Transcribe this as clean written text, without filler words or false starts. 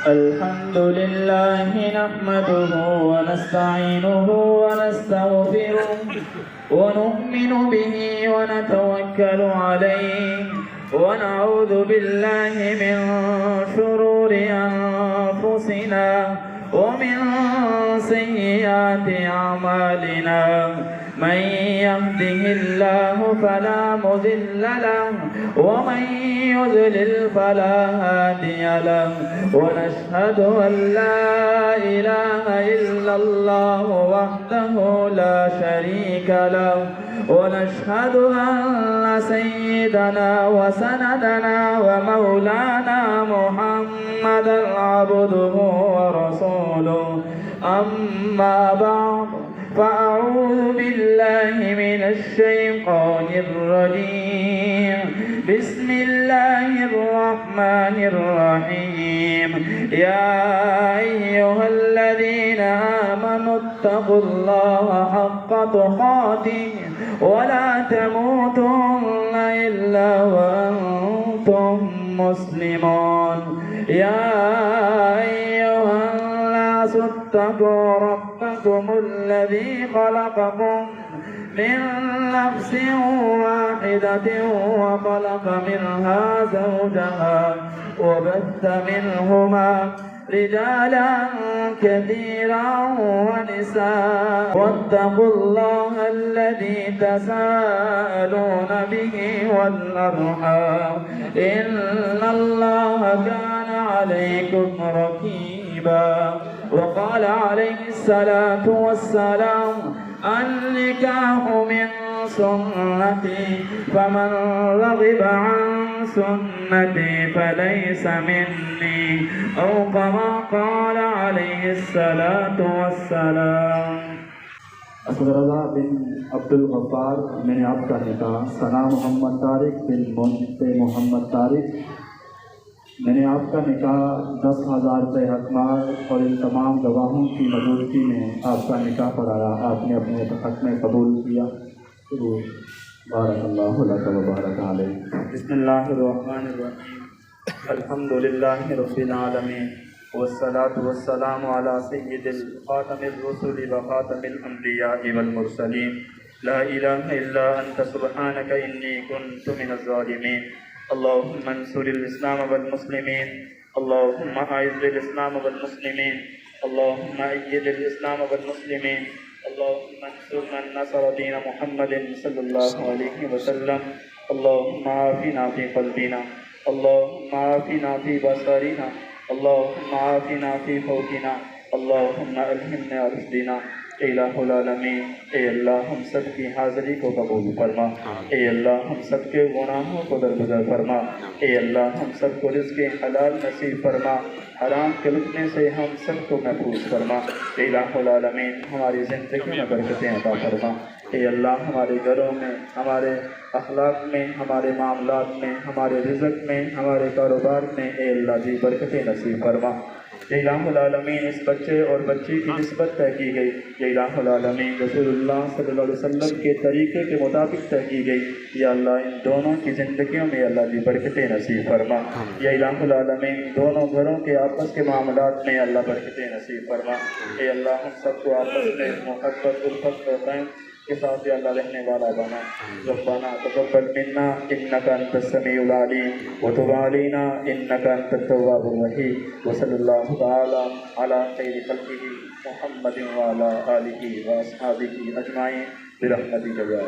الحمد لله نحمده ونستعينه ونستغفره ونؤمن به ونتوكل عليه ونعوذ بالله من شرور أنفسنا ومن سيئات أعمالنا. من يهده الله فلا مضل له ومن يضلل فلا هادي له. ونشهد أن لا إله إلا الله وحده لا شريك له. ونشهد أن سيدنا وسندنا ومولانا محمدا عبده ورسوله. أما بعد فأعوذ بالله من الشيطان الرجيم. بسم الله الرحمن الرحيم. يا أيها الذين آمنوا اتقوا الله حق تقاته ولا تموتن إلا وأنتم مسلمون. يا أيها الناس اتقوا ربكم الذي خلقكم من نفس واحدة وخلق منها زوجها وبث منهما رجالا كثيرا ونساء. واتقوا الله الذي تساءلون به والأرحام إن الله كان عليكم رقيبا. وقال عليه الصلاة والسلام النكاح من سنتي فمن رغب عن سنتي فليس مني أو كما قال عليه الصلاة والسلام. असदरल्ला बिन अब्दुल गफ्फार, मैंने आपका निकाह सना मोहम्मद तारिक बिन मुंते मोहम्मद तारिक, मैंने आपका निकाह 10,000 रुपये हकमार और इन तमाम गवाहों की मौजूदगी में आपका निकाह पढ़ाया। आपने अपने हक में कबूल किया। तो बारकल्लाहु लक व बारक अलैक। बिस्मिल्लाहिर्रहमानिर्रहीम। अल्हम्दुलिल्लाहि रब्बिल आलमीन वस्सलातु वस्सलामु अला सय्यिदिल खातमिर रुसुलि व खातमिल अंबिया'i वल मुरसलीन। ला इलाहा इल्ला अंता सुब्हानका इन्नी कुन्तु मिनज़ ज़ालिमीन। अल्लाहुम्मा अंसुरिल इस्लाम वल मुस्लिमीन। अल्लाहुम्मा अइज़्ज़िल इस्लाम वल मुस्लिमीन। अल्लाहुम्मा अय्यिदिल इस्लाम वल मुस्लिमीन। अल्लाहुम्मा अंसुर मन नसरा दीन मुहम्मदिन सल्लल्लाहु अलैहि वसल्लम। अल्लाहुम्मा आफ़िना फ़ी क़ल्बिना। अल्लाहुम्मा आफ़िना फ़ी बसरिना। अल्लाहुम्मा आफ़िना फ़ी फ़ौक़िना। अल्लाहुम्मा अल्हिमना रुश्दना। इलाहुल आलमीन, ए अल्लाह हम सब की हाज़िरी को कबूल फरमा। ए अल्लाह हम सब के गुनाहों को दरगुज़र फरमा। ए अल्लाह हम सब को रिज़्क़ हलाल नसीब फरमा। हराम के लुत्फ़ से हम सब को महफूज फरमा। इलाहुल आलमीन, हमारी ज़िंदगी में बरकतें अता फरमा। ए अल्लाह हमारे घरों में, हमारे अखलाक में, हमारे मामलात में, हमारे रिज़्क़ में, हमारे कारोबार में ए अल्लाह जी बरकतें नसीब फरमा। इलाहुल आलमीन, इस बच्चे और बच्ची की निस्बत तय की गई। इलाहुल आलमीन, रसूलुल्लाह सल्लल्लाहु अलैहि वसल्लम के तरीक़े के मुताबिक तय की गई। या अल्लाह इन दोनों की ज़िंदगियों में अल्लाह जी बरकतें नसीब फरमा। या इलाहुल आलमीन, दोनों घरों के आपस के मामलात में अल्लाह बरकतें नसीब फरमा। ए अल्लाह हम सबको आपस में मोहब्बत उल्फत के साथ या अल्लाह रहने वाला बना। रब्बना तक़ब्बल मिन्ना इन्नका अंतस समीउल अलीम व तुब अलैना इन्नका अंतत तव्वाबुर रहीम। व सल्लल्लाहु तआला अला खैरि खल्क़िही मुहम्मदिन व अला आलिहि व अस्हाबिही अजमाइन बिरहमतिका या